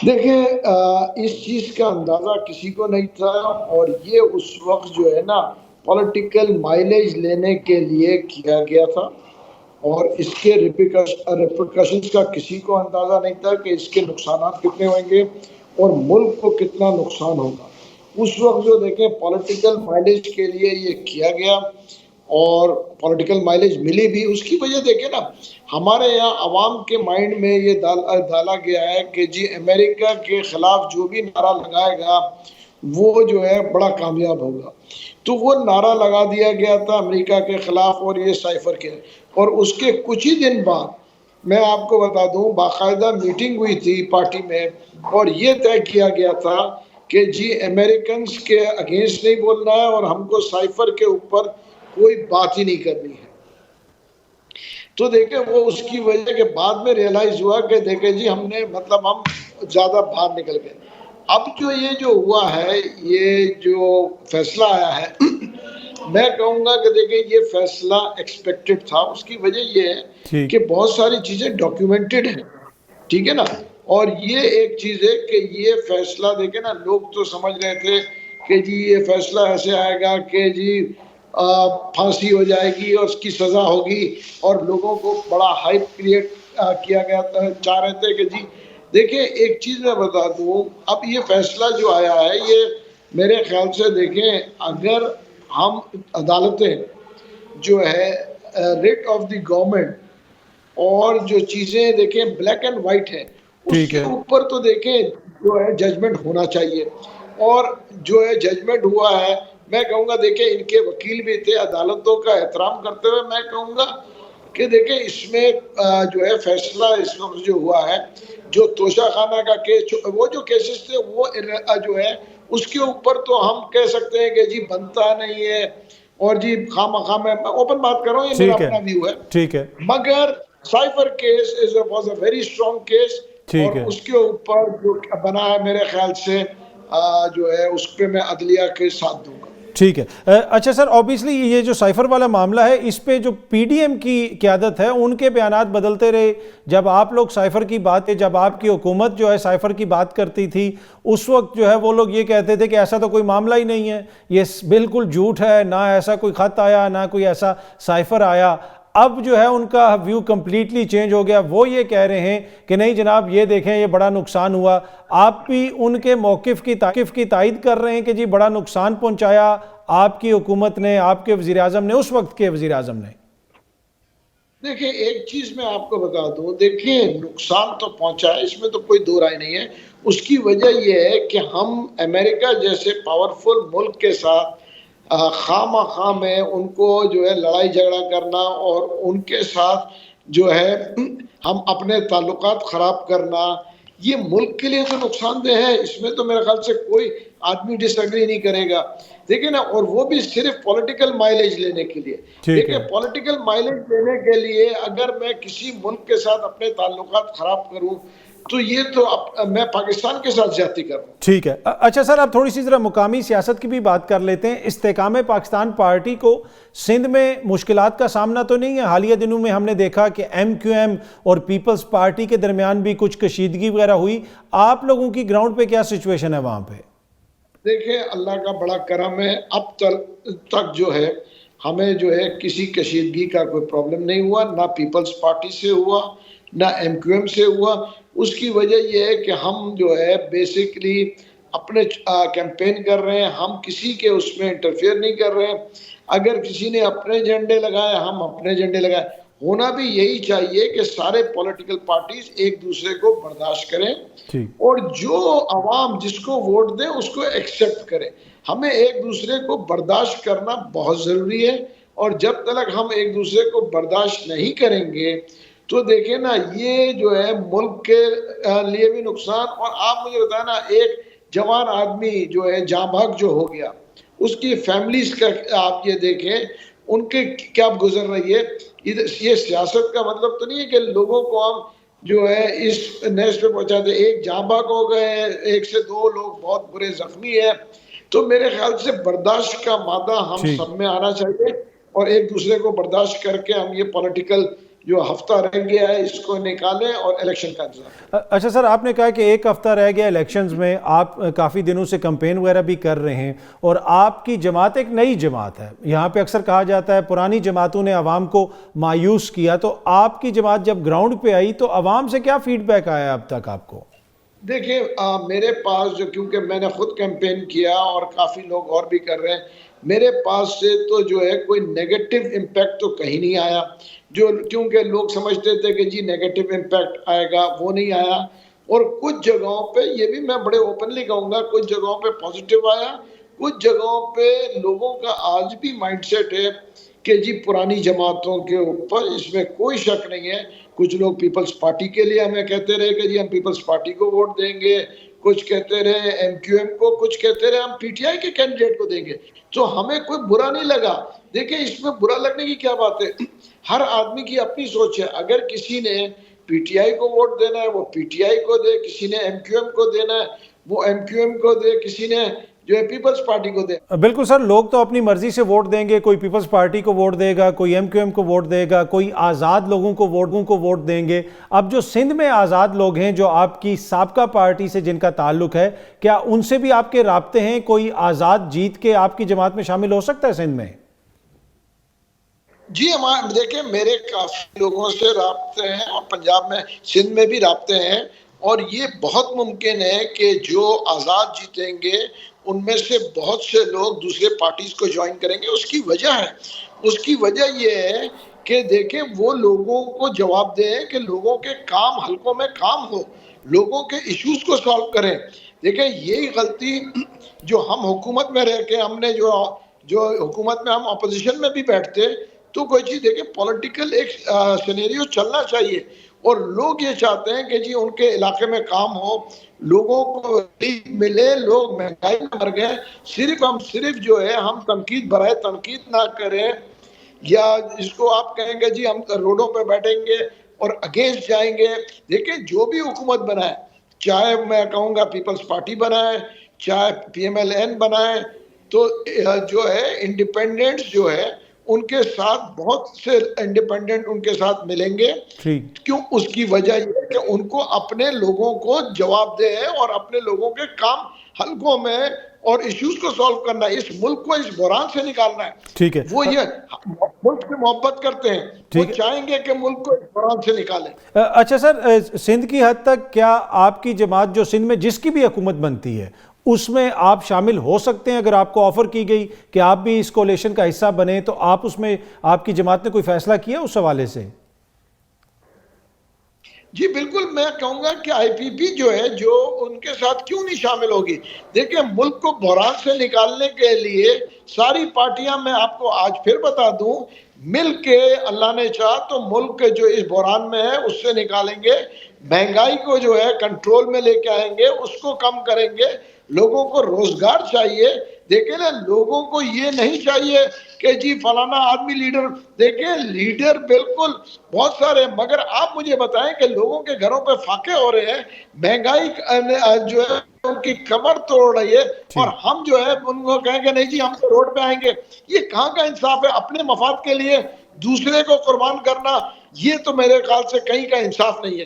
देखिए इस चीज़ का अंदाज़ा किसी को नहीं था और ये उस वक़्त जो है ना पॉलिटिकल माइलेज लेने के लिए किया गया था और इसके रिperकशंस का किसी को अंदाज़ा नहीं था कि इसके नुकसानात कितने होंगे और मुल्क को कितना नुकसान होगा। उस वक़्त जो देखें पॉलिटिकल माइलेज के लिए ये किया गया और पॉलिटिकल माइलेज मिली भी। उसकी वजह देखें ना, हमारे यहाँ अवाम के माइंड में ये डाला गया है कि जी अमेरिका के खिलाफ जो भी नारा लगाएगा वो जो है बड़ा कामयाब होगा। तो वो नारा लगा दिया गया था अमेरिका के खिलाफ और ये साइफर के, और उसके कुछ ही दिन बाद मैं आपको बता दूं बाकायदा मीटिंग हुई थी पार्टी में और ये तय किया गया था कि जी अमेरिकन के अगेंस्ट नहीं बोलना है और हमको साइफर के ऊपर कोई बात ही नहीं करनी है। तो देखे वो उसकी वजह के बाद में रियलाइज हुआ कि देखे जी हमने मतलब हम ज्यादा बाहर निकल गए। अब जो ये जो हुआ है, ये जो फैसला आया है मैं कहूंगा कि देखिए ये फैसला एक्सपेक्टेड था। उसकी वजह ये है कि बहुत सारी चीजें डॉक्यूमेंटेड हैं, ठीक है ना। और ये एक चीज है कि ये फैसला देखे ना, लोग तो समझ रहे थे कि जी ये फैसला ऐसे आएगा कि जी फांसी हो जाएगी और उसकी सजा होगी और लोगों को बड़ा हाइप क्रिएट किया गया था, चाह रहे थे कि जी देखिए एक चीज मैं बता दूं, अब ये फैसला जो आया है ये मेरे ख्याल से देखें अगर हम अदालतें जो है रेट ऑफ द गवर्नमेंट और जो चीजें देखें ब्लैक एंड वाइट है उसके ऊपर तो देखें जो है जजमेंट होना चाहिए। और जो है जजमेंट हुआ है, मैं कहूँगा देखिए इनके वकील भी थे, अदालतों का एहतराम करते हुए मैं कहूँगा कि देखिए इसमें जो है फैसला इस वक्त जो हुआ है, जो तोशाखाना का केस, वो जो केसेस थे वो जो है उसके ऊपर तो हम कह सकते हैं कि जी बनता नहीं है और जी खामखा मैं ओपन बात कर रहा हूँ, ये मेरा अपना व्यू है, ठीक है। मगर cipher case was a very strong case और उसके ऊपर जो बना है मेरे ख्याल से जो है उस पर मैं अदलिया के साथ दूंगा। ठीक है। अच्छा सर, ऑब्वियसली ये जो साइफर वाला मामला है इस पे जो पीडीएम की क़यादत है उनके बयानात बदलते रहे। जब आप लोग साइफर की बात, जब आपकी हुकूमत जो है साइफर की बात करती थी उस वक्त जो है वो लोग ये कहते थे कि ऐसा तो कोई मामला ही नहीं है, ये बिल्कुल झूठ है, ना ऐसा कोई ख़त आया ना कोई ऐसा साइफर आया। अब जो है उनका व्यू कंप्लीटली चेंज हो गया, वो ये कह रहे हैं कि नहीं जनाब ये देखें ये बड़ा नुकसान हुआ। आप भी उनके मौक़िफ़ की तायद कर रहे हैं कि जी बड़ा नुकसान पहुंचाया आपकी हुकूमत ने, आपके वज़ीर आज़म ने, उस वक्त के वज़ीर आज़म ने। देखिए एक चीज़ मैं आपको बता दूं, देखिए नुकसान तो पहुंचा है, इसमें तो कोई दो राय नहीं है। उसकी वजह यह है कि हम अमेरिका जैसे पावरफुल मुल्क के साथ खामा में उनको जो है लड़ाई झगड़ा करना और उनके साथ जो है हम अपने ताल्लुकात ख़राब करना, ये मुल्क के लिए तो नुकसानदेह है। इसमें तो मेरे ख्याल से कोई आदमी डिसएग्री नहीं करेगा, देखिए ना। और वो भी सिर्फ पॉलिटिकल माइलेज लेने के लिए। देखिए पॉलिटिकल माइलेज लेने के लिए अगर मैं किसी मुल्क के साथ अपने ताल्लुकात ख़राब करूं तो ये तो मैं पाकिस्तान के साथ ज्यादती कर रहा हूं। ठीक है। अच्छा सर, आप थोड़ी सी जरा मुकामी सियासत की भी बात कर लेते हैं। इस्तेकाम पाकिस्तान पार्टी को सिंध में मुश्किलात का सामना तो नहीं है? हालिया दिनों में हमने देखा कि MQM और पीपल्स पार्टी के दरमियान भी कुछ कशीदगी वगैरह हुई। आप लोगों की ग्राउंड पे क्या सिचुएशन है वहां पे? देखिए अल्लाह का बड़ा करम है, अब तक जो है हमें जो है किसी कशीदगी का कोई प्रॉब्लम नहीं हुआ, ना पीपल्स पार्टी से हुआ ना MQM से हुआ। उसकी वजह यह है कि हम जो है बेसिकली अपने कैंपेन कर रहे हैं, हम किसी के उसमें इंटरफेयर नहीं कर रहे हैं। अगर किसी ने अपने झंडे लगाए हम अपने झंडे लगाए। होना भी यही चाहिए कि सारे पॉलिटिकल पार्टीज एक दूसरे को बर्दाश्त करें और जो अवाम जिसको वोट दे उसको एक्सेप्ट करें। हमें एक दूसरे को बर्दाश्त करना बहुत ज़रूरी है और जब तक हम एक दूसरे को बर्दाश्त नहीं करेंगे तो देखें ना ये जो है मुल्क के लिए भी नुकसान। और आप मुझे बताएं ना, एक जवान आदमी जो है जांबाग जो हो गया, उसकी फैमिलीज का आप ये देखें उनके क्या गुजर रही है। ये सियासत का मतलब तो नहीं है कि लोगों को हम जो है इस नेस पे पहुंचाते। एक जांबाग हो गए, एक से दो लोग बहुत बुरे जख्मी है। तो मेरे ख्याल से बर्दाश्त का मादा हम सब में आना चाहिए और एक दूसरे को बर्दाश्त करके हम ये पॉलिटिकल जो हफ्ता रह गया है इसको निकालें और इलेक्शन का इंतजाम। अच्छा सर, आपने कहा कि एक हफ्ता रह गया इलेक्शंस में, आप काफ़ी दिनों से कैंपेन वगैरह भी कर रहे हैं और आपकी जमात एक नई जमात है। यहाँ पे अक्सर कहा जाता है पुरानी जमातों ने आवाम को मायूस किया, तो आपकी जमात जब ग्राउंड पे आई तो आवाम से क्या फीडबैक आया अब तक आपको? देखिए, मेरे पास जो, क्योंकि मैंने खुद कैंपेन किया और काफ़ी लोग और भी कर रहे हैं, मेरे पास से तो जो है कोई नेगेटिव इम्पैक्ट तो कहीं नहीं आया। जो, क्योंकि लोग समझते थे कि जी नेगेटिव इम्पैक्ट आएगा, वो नहीं आया। और कुछ जगहों पे, ये भी मैं बड़े ओपनली कहूँगा, कुछ जगहों पे पॉजिटिव आया, कुछ जगहों पे लोगों का आज भी माइंडसेट है कि जी पुरानी जमातों के ऊपर, इसमें कोई शक नहीं है। कुछ लोग पीपल्स पार्टी के लिए हमें कहते रहे कि जी हम पीपल्स पार्टी को वोट देंगे, कुछ कहते रहे एमक्यूएम को, कुछ कहते रहे हम पीटीआई के कैंडिडेट को देंगे। तो हमें कोई बुरा नहीं लगा। देखिए, इसमें बुरा लगने की क्या बात है? हर आदमी की अपनी सोच है। अगर किसी ने पीटीआई को वोट देना है वो पीटीआई को दे, किसी ने एमक्यूएम को देना है वो एमक्यूएम को दे, किसी ने जो है पीपल्स पार्टी को दे। बिल्कुल सर, लोग तो अपनी मर्जी से वोट देंगे, कोई पीपल्स पार्टी को वोट देगा, कोई एमक्यूएम को वोट देगा, कोई आज़ाद लोगों को वोट देंगे। अब जो सिंध में आज़ाद लोग हैं जो आपकी साबका पार्टी से जिनका ताल्लुक है, क्या उनसे भी आपके राब्ते हैं? कोई आज़ाद जीत के आपकी जमात में शामिल हो सकता है सिंध में? जी, हमारे देखिए, मेरे काफी लोगों से राब्ते हैं और पंजाब में, सिंध में भी राब्ते हैं। और ये बहुत मुमकिन है कि जो आज़ाद जीतेंगे उनमें से बहुत से लोग दूसरे पार्टीज को ज्वाइन करेंगे। उसकी वजह है, उसकी वजह ये है कि देखें, वो लोगों को जवाब दें कि लोगों के काम हलकों में काम हो, लोगों के इश्यूज को सॉल्व करें। देखें, यही गलती जो हम हुकूमत में रह के हमने जो जो हुकूमत में हम अपोजिशन में भी बैठते, तो कोई चीज़ देखिए, पॉलिटिकल एक सिनेरियो चलना चाहिए और लोग ये चाहते हैं कि जी उनके इलाके में काम हो, लोगों को रिलीफ मिले, लोग महंगाई में मर गए। सिर्फ जो है हम तनकीद बराए तनकीद ना करें, या इसको आप कहेंगे जी हम रोडों पे बैठेंगे और अगेंस्ट जाएंगे। देखिए, जो भी हुकूमत बनाए, चाहे मैं कहूँगा पीपल्स पार्टी बनाए, चाहे पीएमएलएन बनाए, तो जो है इंडिपेंडेंट्स जो है उनके साथ, बहुत से इंडिपेंडेंट उनके साथ मिलेंगे। ठीक। क्यों? उसकी वजह यह है कि उनको अपने लोगों को जवाब दे और अपने लोगों के काम हलकों में और इश्यूज को सॉल्व करना है, इस मुल्क को इस बुरान से निकालना है। ठीक है। वो ये मुल्क से मोहब्बत करते हैं, वो चाहेंगे कि मुल्क को इस बुरान से निकालें। अच्छा सर, सिंध की हद तक क्या आपकी जमात जो सिंध में जिसकी भी हुकूमत बनती है उसमें आप शामिल हो सकते हैं? अगर आपको ऑफर की गई कि आप भी इस कोalition का हिस्सा बने, तो आप उसमें, आपकी जमात ने कोई फैसला किया उस हवाले से? जी बिल्कुल, मैं कहूंगा कि आईपीपी जो है, जो उनके साथ क्यों नहीं शामिल होगी। देखिए, मुल्क को बहरान से निकालने के लिए सारी पार्टियां, मैं आपको आज फिर बता दूं, मिल के अल्लाह ने चाहा तो मुल्क जो इस बहरान में है उससे निकालेंगे। महंगाई को जो है कंट्रोल में लेके आएंगे, उसको कम करेंगे। लोगों को रोजगार चाहिए। देखिए ना, लोगों को ये नहीं चाहिए कि जी फलाना आदमी लीडर। देखिए, लीडर बिल्कुल बहुत सारे, मगर आप मुझे बताएं कि लोगों के घरों पे फाके हो रहे हैं, महंगाई जो है उनकी कमर तोड़ रही है, और हम जो है उनको कहेंगे नहीं जी हम तो रोड पे आएंगे। ये कहाँ का इंसाफ है? अपने मफाद के लिए दूसरे को कुर्बान करना, ये तो मेरे ख्याल से कहीं का इंसाफ नहीं है।